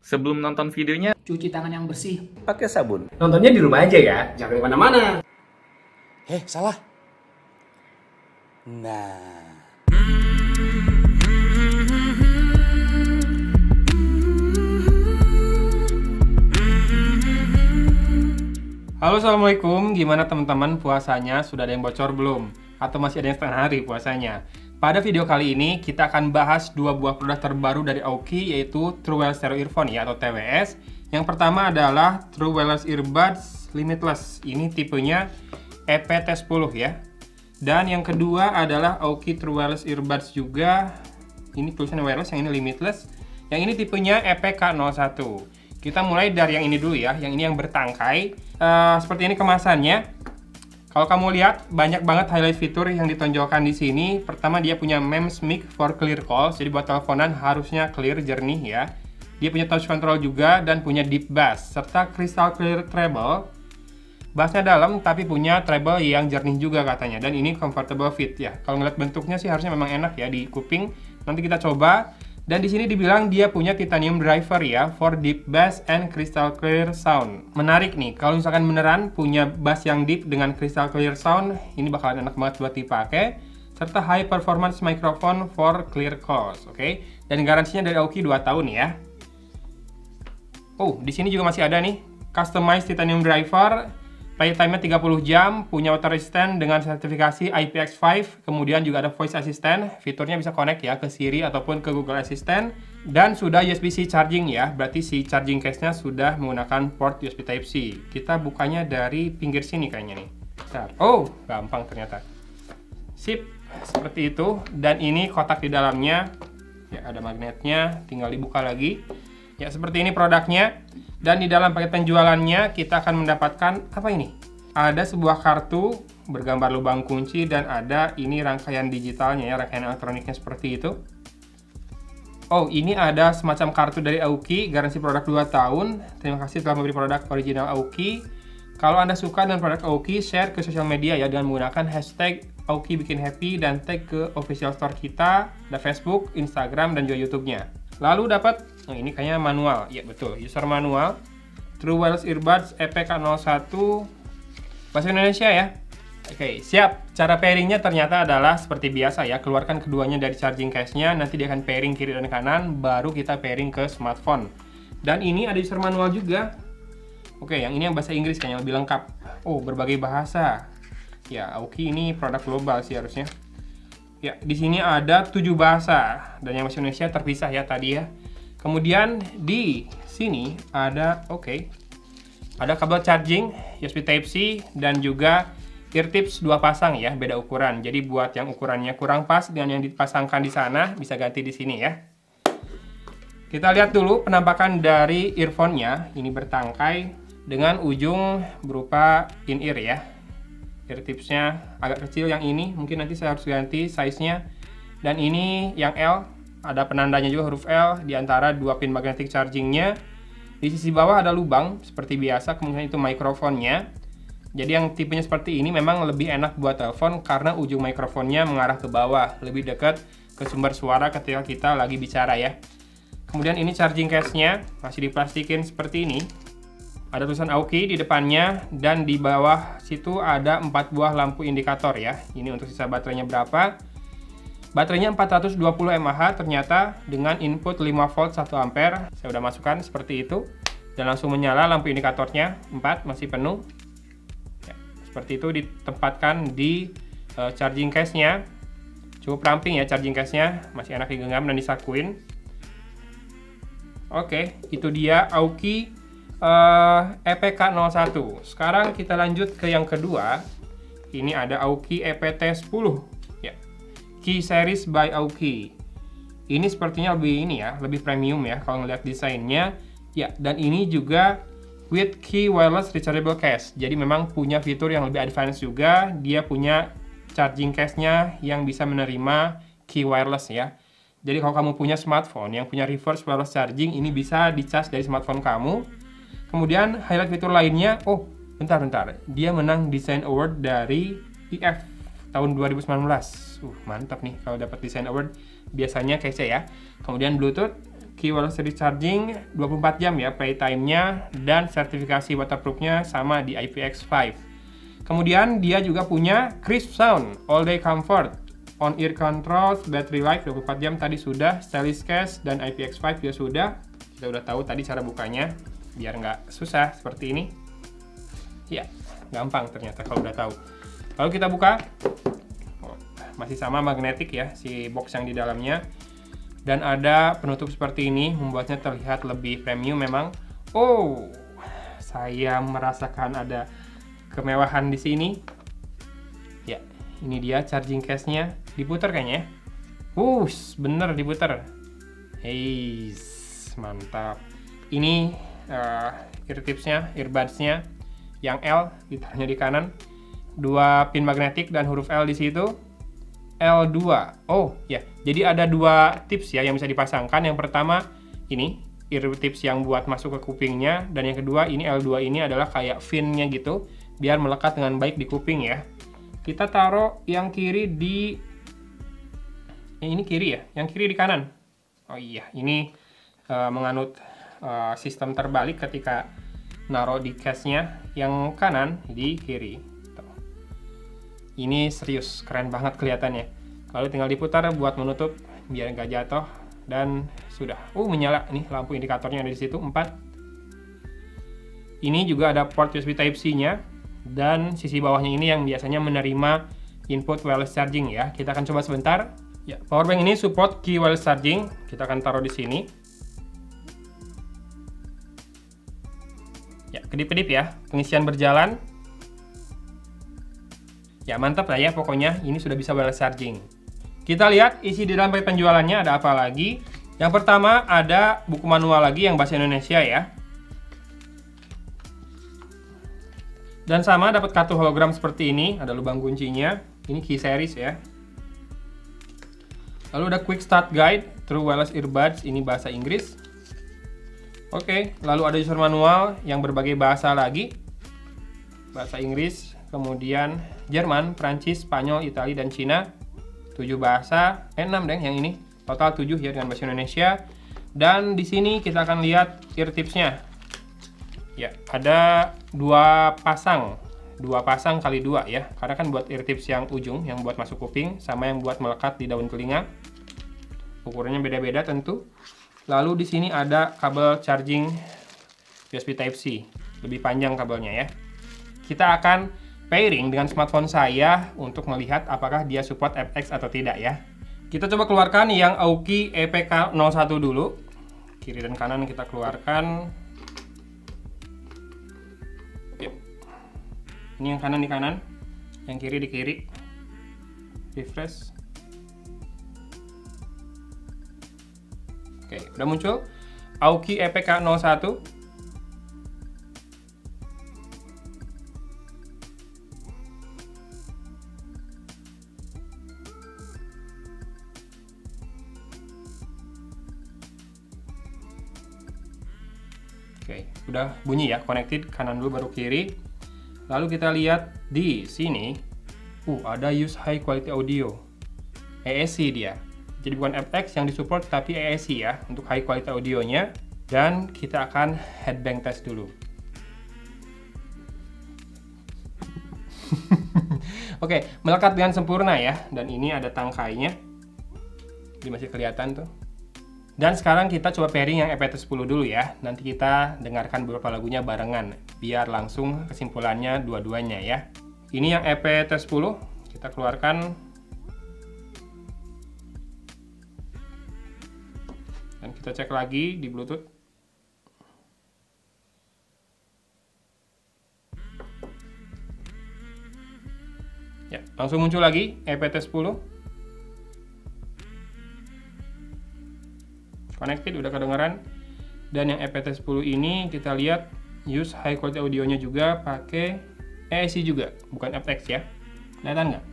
Sebelum nonton videonya, cuci tangan yang bersih. Pakai sabun. Nontonnya di rumah aja ya, jangan kemana-mana. Salah. Nah. Halo, assalamualaikum. Gimana teman-teman, puasanya sudah ada yang bocor belum? Atau masih ada yang setengah hari puasanya? Pada video kali ini kita akan bahas dua buah produk terbaru dari Aoki, yaitu True Wireless Stereo Earphone ya, atau TWS. Yang pertama adalah True Wireless Earbuds Limitless. Ini tipenya EPT10 ya. Dan yang kedua adalah Aoki True Wireless Earbuds juga. Ini tulisannya wireless, yang ini limitless. Yang ini tipenya EPK01. Kita mulai dari yang ini dulu ya. Yang ini yang bertangkai. Seperti ini kemasannya. Kalau kamu lihat, banyak banget highlight fitur yang ditonjolkan di sini. Pertama, dia punya MEMS mic for clear calls. Jadi buat teleponan harusnya clear, jernih ya. Dia punya touch control juga dan punya deep bass serta crystal clear treble. Bassnya dalam tapi punya treble yang jernih juga katanya. Dan ini comfortable fit ya. Kalau ngeliat bentuknya sih harusnya memang enak ya di kuping. Nanti kita coba. Dan di sini dibilang dia punya titanium driver ya, for deep bass and crystal clear sound. Menarik nih, kalau misalkan beneran punya bass yang deep dengan crystal clear sound, ini bakalan enak banget buat dipakai. Serta high performance microphone for clear calls, oke? Dan garansinya dari Aoki 2 tahun ya. Oh, di sini juga masih ada nih, customized titanium driver. Playtime-nya 30 jam, punya water resistant dengan sertifikasi IPX5, kemudian juga ada voice assistant, fiturnya bisa connect ya ke Siri ataupun ke Google Assistant, dan sudah USB-C charging ya, berarti si charging case-nya sudah menggunakan port USB Type-C. Kita bukanya dari pinggir sini kayaknya nih. Bentar. Oh, gampang ternyata. Sip, seperti itu, dan ini kotak di dalamnya, ya ada magnetnya, tinggal dibuka lagi. Ya, seperti ini produknya. Dan di dalam paket penjualannya kita akan mendapatkan apa ini? Ada sebuah kartu bergambar lubang kunci dan ada ini rangkaian digitalnya ya, rangkaian elektroniknya seperti itu. Oh, ini ada semacam kartu dari Aoki, garansi produk 2 tahun. Terima kasih telah memberi produk original Aoki. Kalau Anda suka dengan produk Aoki, share ke sosial media ya dengan menggunakan hashtag Aoki bikin happy dan tag ke official store kita, ada Facebook, Instagram, dan juga YouTube-nya. Lalu dapat, oh ini kayaknya manual, ya betul, user manual, True Wireless Earbuds EPK01, bahasa Indonesia ya. Oke, siap. Cara pairingnya ternyata adalah seperti biasa ya, keluarkan keduanya dari charging case-nya, nanti dia akan pairing kiri dan kanan, baru kita pairing ke smartphone. Dan ini ada user manual juga. Oke, yang ini yang bahasa Inggris kayaknya lebih lengkap. Oh, berbagai bahasa. Ya, Aoki ini produk global sih harusnya. Ya, di sini ada 7 bahasa dan yang bahasa Indonesia terpisah ya tadi ya. Kemudian di sini ada ada kabel charging USB Type-C dan juga ear tips 2 pasang ya, beda ukuran. Jadi buat yang ukurannya kurang pas dengan yang dipasangkan di sana bisa ganti di sini ya. Kita lihat dulu penampakan dari earphone-nya. Ini bertangkai dengan ujung berupa in-ear ya. Ear tipsnya agak kecil yang ini, mungkin nanti saya harus ganti size-nya. Dan ini yang L, ada penandanya juga huruf L di antara 2 pin magnetic charging-nya. Di sisi bawah ada lubang seperti biasa, kemungkinan itu mikrofonnya. Jadi yang tipenya seperti ini memang lebih enak buat telepon karena ujung mikrofonnya mengarah ke bawah, lebih dekat ke sumber suara ketika kita lagi bicara ya. Kemudian ini charging case-nya masih diplastikin seperti ini. Ada tulisan Aoki di depannya dan di bawah situ ada 4 buah lampu indikator ya. Ini untuk sisa baterainya berapa. Baterainya 420 mAh ternyata dengan input 5 volt 1 ampere. Saya udah masukkan seperti itu. Dan langsung menyala lampu indikatornya 4 masih penuh. Ya, seperti itu ditempatkan di charging case-nya. Cukup ramping ya charging case-nya. Masih enak digenggam dan disakuin. Oke, itu dia Aoki EPK01. Sekarang kita lanjut ke yang kedua. Ini ada Aoki EPT10 ya. Key Series by Aoki. Ini sepertinya lebih ini ya, lebih premium ya kalau ngeliat desainnya. Ya, dan ini juga with key wireless rechargeable case. Jadi memang punya fitur yang lebih advance juga. Dia punya charging case-nya yang bisa menerima key wireless ya. Jadi kalau kamu punya smartphone yang punya reverse wireless charging, ini bisa di-charge dari smartphone kamu. Kemudian highlight fitur lainnya, oh bentar, dia menang Design Award dari IF tahun 2019. Mantap nih kalau dapat Design Award, biasanya kece ya. Kemudian Bluetooth, key wireless recharging 24 jam ya playtime-nya, dan sertifikasi waterproof-nya sama di IPX5. Kemudian dia juga punya crisp sound, all day comfort, on ear controls, battery life 24 jam tadi sudah, stylish case, dan IPX5 juga sudah. Kita udah tahu tadi cara bukanya, biar nggak susah seperti ini. Ya, gampang ternyata kalau udah tahu. Lalu kita buka, masih sama magnetik ya si box yang di dalamnya, dan ada penutup seperti ini, membuatnya terlihat lebih premium memang. Oh, saya merasakan ada kemewahan di sini. Ya, ini dia charging case-nya. Diputar kayaknya ya. Bener diputar. Hei, mantap. Ini ear tips-nya, earbuds-nya yang L ditaruhnya di kanan. 2 pin magnetik dan huruf L di situ. L2. Oh, ya. Jadi ada 2 tips ya yang bisa dipasangkan. Yang pertama ini ear tips yang buat masuk ke kupingnya, dan yang kedua ini L2 ini adalah kayak fin-nya gitu biar melekat dengan baik di kuping ya. Kita taruh yang kiri di ini kiri ya, yang kiri di kanan. Oh iya, ini menganut sistem terbalik ketika naruh di case-nya, yang kanan di kiri. Tuh. Ini serius, keren banget kelihatannya. Lalu tinggal diputar buat menutup biar nggak jatuh, dan sudah. Menyala nih lampu indikatornya ada di situ 4. Ini juga ada port USB Type-C-nya, dan sisi bawahnya ini yang biasanya menerima input wireless charging ya. Kita akan coba sebentar. Ya, powerbank ini support key wireless charging. Kita akan taruh di sini. Ya, kedip-kedip ya. Pengisian berjalan. Ya, mantap lah ya pokoknya. Ini sudah bisa wireless charging. Kita lihat isi di dalam paket penjualannya ada apa lagi. Yang pertama ada buku manual lagi yang bahasa Indonesia ya. Dan sama dapat kartu hologram seperti ini. Ada lubang kuncinya. Ini key series ya. Lalu ada quick start guide through wireless earbuds, ini bahasa Inggris. Oke, lalu ada user manual yang berbagai bahasa lagi. Bahasa Inggris, kemudian Jerman, Prancis, Spanyol, Italia, dan Cina. 7 bahasa, 6 deh yang ini. Total 7 ya dengan bahasa Indonesia. Dan di sini kita akan lihat ear tips-nya. Ya, ada 2 pasang. 2 pasang kali 2 ya, karena kan buat ear tips yang ujung, yang buat masuk kuping, sama yang buat melekat di daun telinga. Ukurannya beda-beda tentu. Lalu di sini ada kabel charging USB Type-C, lebih panjang kabelnya ya. Kita akan pairing dengan smartphone saya untuk melihat apakah dia support FX atau tidak ya. Kita coba keluarkan yang AUKI EPK01 dulu. Kiri dan kanan kita keluarkan. Ini yang kanan di kanan, yang kiri di kiri. Refresh. Oke, udah muncul AUKI EPK01. Oke, udah bunyi ya, connected kanan dulu baru kiri. Lalu kita lihat di sini, ada use high quality audio, AAC dia. Jadi bukan FX yang disupport, tapi AAC ya, untuk high quality audionya. Dan kita akan headbang test dulu. Oke, melekat dengan sempurna ya. Dan ini ada tangkainya. Ini masih kelihatan tuh. Dan sekarang kita coba pairing yang EPT10 dulu ya. Nanti kita dengarkan beberapa lagunya barengan, biar langsung kesimpulannya dua-duanya ya. Ini yang EPT10, kita keluarkan. Dan kita cek lagi di Bluetooth. Ya, langsung muncul lagi EPT10. Connected, udah kedengeran. Dan yang EPT10 ini kita lihat use high quality audionya juga pakai AAC juga, bukan FX ya. Kelihatan nggak?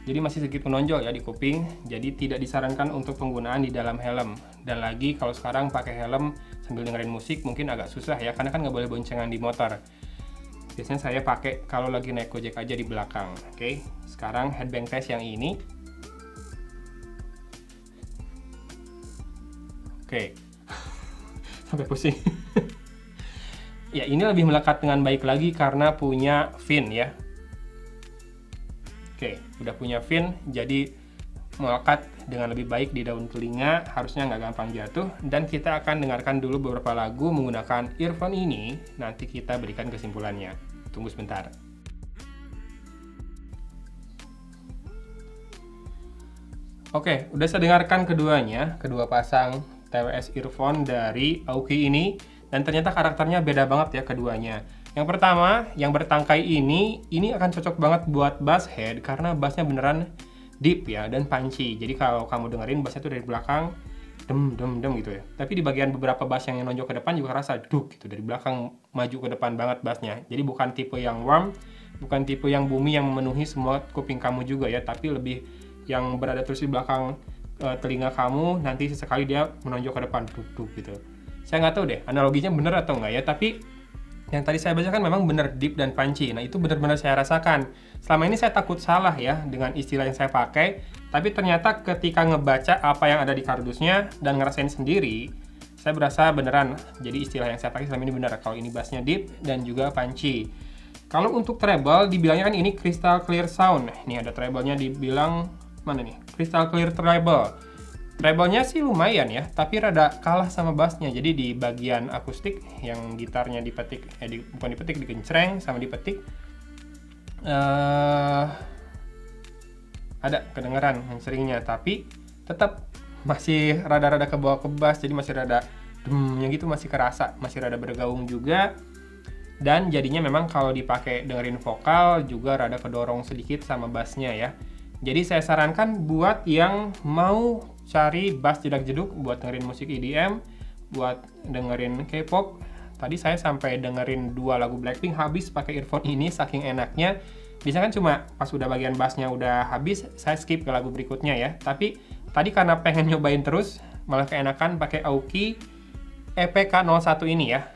Jadi masih sedikit menonjol ya di kuping, jadi tidak disarankan untuk penggunaan di dalam helm. Dan lagi kalau sekarang pakai helm sambil dengerin musik mungkin agak susah ya, karena kan nggak boleh boncengan di motor. Biasanya saya pakai kalau lagi naik Gojek aja di belakang. Oke, sekarang headbang test yang ini. Oke. Sampai pusing. Ya, ini lebih melekat dengan baik lagi karena punya fin ya. Oke, udah punya fin, jadi melekat dengan lebih baik di daun telinga, harusnya nggak gampang jatuh. Dan kita akan dengarkan dulu beberapa lagu menggunakan earphone ini, nanti kita berikan kesimpulannya. Tunggu sebentar. Oke, udah saya dengarkan keduanya, kedua pasang TWS earphone dari Aoki ini. Dan ternyata karakternya beda banget ya keduanya. Yang pertama, yang bertangkai ini akan cocok banget buat bass head karena bassnya beneran deep ya dan punchy. Jadi kalau kamu dengerin bassnya tuh dari belakang dem gitu ya. Tapi di bagian beberapa bass yang nonjok ke depan juga rasa duk gitu, dari belakang maju ke depan banget bassnya. Jadi bukan tipe yang warm, bukan tipe yang boomy yang memenuhi semua kuping kamu juga ya, tapi lebih yang berada terus di belakang telinga kamu, nanti sesekali dia menonjok ke depan duk gitu. Saya nggak tahu deh analoginya bener atau nggak ya, tapi yang tadi saya bacakan memang bener deep dan punchy. Nah, itu benar-benar saya rasakan. Selama ini saya takut salah ya dengan istilah yang saya pakai, tapi ternyata ketika ngebaca apa yang ada di kardusnya dan ngerasain sendiri, saya berasa beneran. Jadi istilah yang saya pakai selama ini benar, kalau ini bassnya deep dan juga punchy. Kalau untuk treble, dibilangnya kan ini crystal clear sound. Ini ada treble-nya dibilang, mana nih? Crystal clear treble. Treble-nya sih lumayan ya, tapi rada kalah sama bassnya. Jadi di bagian akustik yang gitarnya dipetik, bukan dipetik, digencreng sama dipetik, ada kedengeran yang seringnya, tapi tetap masih rada-rada ke bawah ke bass, jadi masih rada yang gitu, masih kerasa, masih rada bergaung juga. Dan jadinya memang kalau dipakai dengerin vokal juga rada kedorong sedikit sama bassnya ya. Jadi saya sarankan buat yang mau cari bass jedak-jeduk, buat dengerin musik EDM, buat dengerin K-pop. Tadi saya sampai dengerin 2 lagu Blackpink habis pakai earphone ini, saking enaknya. Biasanya kan cuma pas udah bagian bassnya udah habis, saya skip ke lagu berikutnya ya. Tapi tadi karena pengen nyobain terus, malah keenakan pakai Aoki EPK01 ini ya.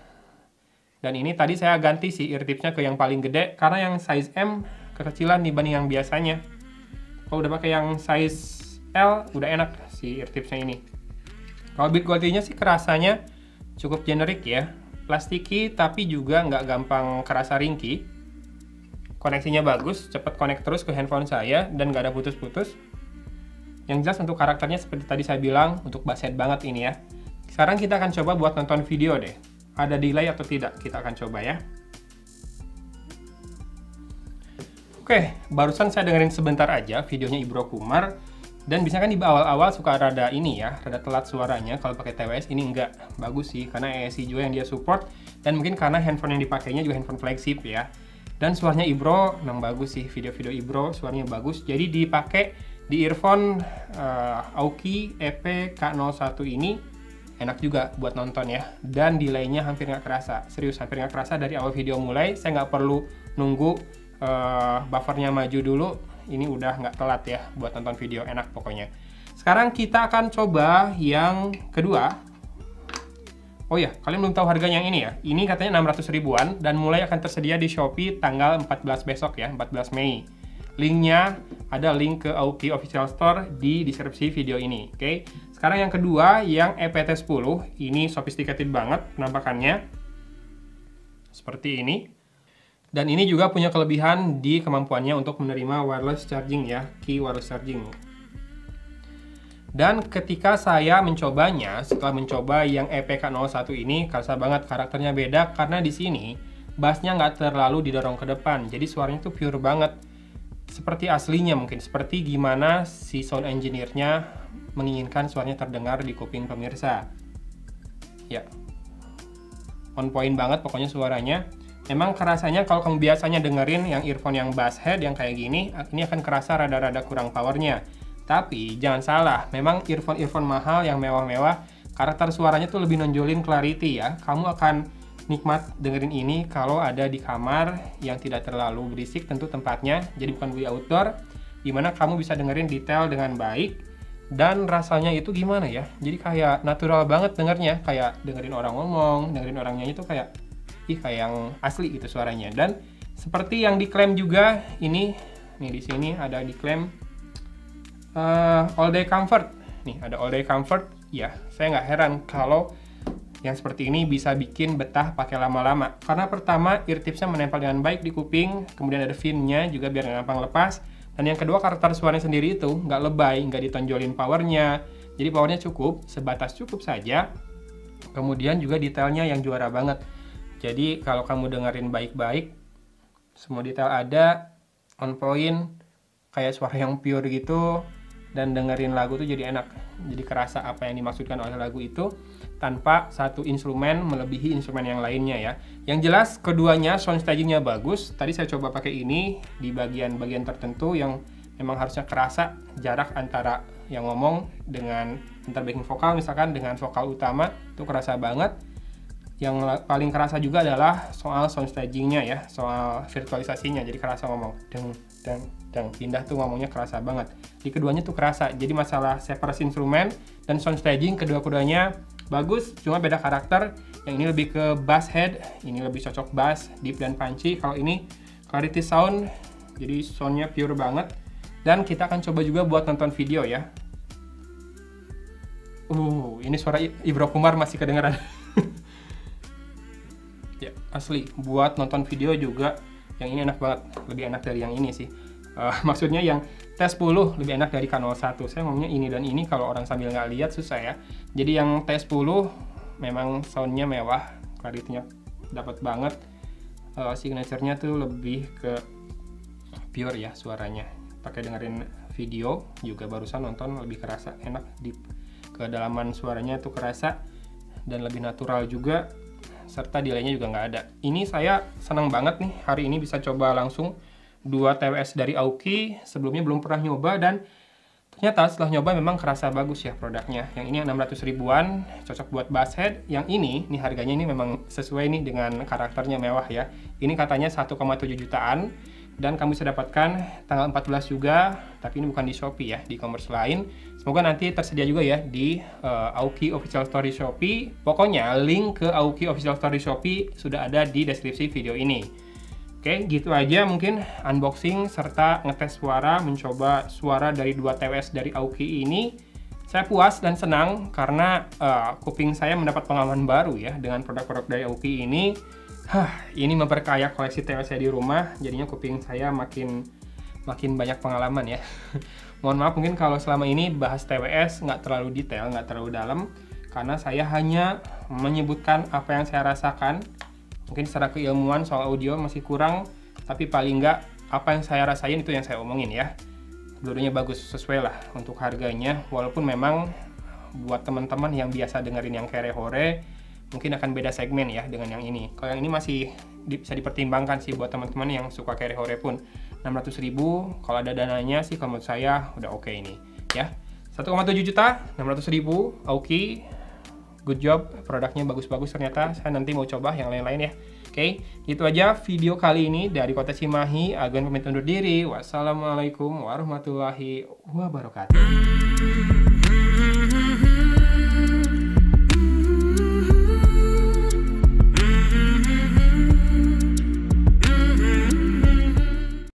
Dan ini tadi saya ganti sih ear tipsnya ke yang paling gede, karena yang size M kekecilan dibanding yang biasanya. Kalau udah pakai yang size L, udah enak si ear tipsnya ini. Kalau build quality-nya sih kerasanya cukup generik ya. Plastiki tapi juga nggak gampang kerasa ringkih. Koneksinya bagus, cepet connect terus ke handphone saya dan nggak ada putus-putus. Yang jelas untuk karakternya seperti tadi saya bilang, untuk bass head banget ini ya. Sekarang kita akan coba buat nonton video deh. Ada delay atau tidak, kita akan coba ya. Oke, barusan saya dengerin sebentar aja videonya Ibro Kumar. Dan biasanya kan di awal-awal suka rada ini ya, rada telat suaranya. Kalau pakai TWS ini enggak, bagus sih, karena AAC juga yang dia support. Dan mungkin karena handphone yang dipakainya juga handphone flagship ya. Dan suaranya Ibro memang bagus sih, video-video Ibro suaranya bagus. Jadi dipakai di earphone Aoki EP-K01 ini enak juga buat nonton ya. Dan delay-nya hampir nggak kerasa, serius hampir nggak kerasa dari awal video mulai. Saya nggak perlu nunggu buffernya maju dulu, ini udah nggak telat ya buat nonton video, enak pokoknya. Sekarang kita akan coba yang kedua. Oh ya, kalian belum tahu harganya yang ini ya. Ini katanya 600 ribuan dan mulai akan tersedia di Shopee tanggal 14 besok ya, 14 Mei. Linknya ada link ke Aoki Official Store di deskripsi video ini. Oke. Sekarang yang kedua, yang EPT10. Ini sophisticated banget penampakannya. Seperti ini. Dan ini juga punya kelebihan di kemampuannya untuk menerima wireless charging ya, key wireless charging. Dan ketika saya mencobanya, setelah mencoba yang EPK01 ini, kerasa banget karakternya beda karena di sini bassnya nggak terlalu didorong ke depan, jadi suaranya tuh pure banget. Seperti aslinya mungkin, seperti gimana si sound engineer-nya menginginkan suaranya terdengar di kuping pemirsa. Ya, on point banget pokoknya suaranya. Memang kerasanya kalau kamu biasanya dengerin yang earphone yang bass head yang kayak gini, ini akan kerasa rada-rada kurang powernya. Tapi jangan salah, memang earphone mahal yang mewah-mewah, karakter suaranya tuh lebih nonjolin clarity ya. Kamu akan nikmat dengerin ini kalau ada di kamar yang tidak terlalu berisik tentu tempatnya, jadi bukan di outdoor, dimana kamu bisa dengerin detail dengan baik. Dan rasanya itu gimana ya, jadi kayak natural banget dengernya, kayak dengerin orang ngomong, dengerin orang nyanyi tuh kayak kayak yang asli gitu suaranya. Dan seperti yang diklaim juga ini, nih di sini ada diklaim all day comfort. Nih ada all day comfort ya saya nggak heran kalau yang seperti ini bisa bikin betah pakai lama-lama. Karena pertama, ear tipsnya menempel dengan baik di kuping, kemudian ada fin-nya juga biar gampang lepas. Dan yang kedua, karakter suaranya sendiri itu nggak lebay, nggak ditonjolin powernya. Jadi powernya cukup, sebatas cukup saja. Kemudian juga detailnya yang juara banget. Jadi kalau kamu dengerin baik-baik, semua detail ada, on point, kayak suara yang pure gitu. Dan dengerin lagu tuh jadi enak, jadi kerasa apa yang dimaksudkan oleh lagu itu tanpa satu instrumen melebihi instrumen yang lainnya ya. Yang jelas keduanya sound stagingnya bagus. Tadi saya coba pakai ini di bagian-bagian tertentu yang memang harusnya kerasa jarak antara yang ngomong dengan antar backing vokal, misalkan dengan vokal utama itu kerasa banget. Yang paling kerasa juga adalah soal sound stagingnya ya, soal virtualisasinya, jadi kerasa ngomong deng pindah tuh ngomongnya kerasa banget. Di keduanya tuh kerasa. Jadi masalah separasi instrumen dan sound staging kedua-keduanya bagus, cuma beda karakter. Yang ini lebih ke bass head, ini lebih cocok bass, deep dan punchy. Kalau ini clarity sound, jadi soundnya pure banget. Dan kita akan coba juga buat nonton video ya. Ini suara Ibro Kumar masih kedengeran. Ya, asli. Buat nonton video juga yang ini enak banget, lebih enak dari yang ini sih. Maksudnya yang T10 lebih enak dari K01. Saya ngomongnya ini dan ini, kalau orang sambil nggak lihat susah ya. Jadi yang T10 memang soundnya mewah, clarity-nya dapat banget. Signature-nya tuh lebih ke pure ya suaranya. Pakai dengerin video juga barusan nonton lebih kerasa enak, deep. Kedalaman suaranya tuh kerasa dan lebih natural juga, serta delay-nya juga nggak ada. Ini saya senang banget nih hari ini bisa coba langsung 2 TWS dari Aoki. Sebelumnya belum pernah nyoba dan ternyata setelah nyoba memang kerasa bagus ya produknya. Yang ini 600 ribuan, cocok buat bass head. Yang ini harganya ini memang sesuai nih dengan karakternya, mewah ya. Ini katanya 1,7 jutaan dan kamu bisa dapatkan tanggal 14 juga, tapi ini bukan di Shopee ya, di e-commerce lain. Semoga nanti tersedia juga ya di Aoki Official Store Shopee. Pokoknya link ke Aoki Official Store Shopee sudah ada di deskripsi video ini. Oke, gitu aja mungkin unboxing serta ngetes suara, mencoba suara dari 2 TWS dari Aoki ini. Saya puas dan senang karena kuping saya mendapat pengalaman baru ya dengan produk-produk dari Aoki ini. Ini memperkaya koleksi TWS saya di rumah, jadinya kuping saya makin banyak pengalaman ya. Mohon maaf mungkin kalau selama ini bahas TWS nggak terlalu detail, nggak terlalu dalam, karena saya hanya menyebutkan apa yang saya rasakan. Mungkin secara keilmuan soal audio masih kurang, tapi paling nggak apa yang saya rasain itu yang saya omongin ya. Dua-duanya bagus, sesuai lah untuk harganya, walaupun memang buat teman-teman yang biasa dengerin yang kere-hore, mungkin akan beda segmen ya dengan yang ini. Kalau yang ini masih bisa dipertimbangkan sih buat teman-teman yang suka kere-hore pun. 600 ribu, kalau ada dananya sih kalau menurut saya udah oke ini ya. 1,7 juta, 600 ribu, Aoki. Good job, produknya bagus-bagus ternyata. Saya nanti mau coba yang lain-lain ya. Oke, itu aja video kali ini dari Kota Cimahi. Agan pamit undur diri. Wassalamualaikum warahmatullahi wabarakatuh.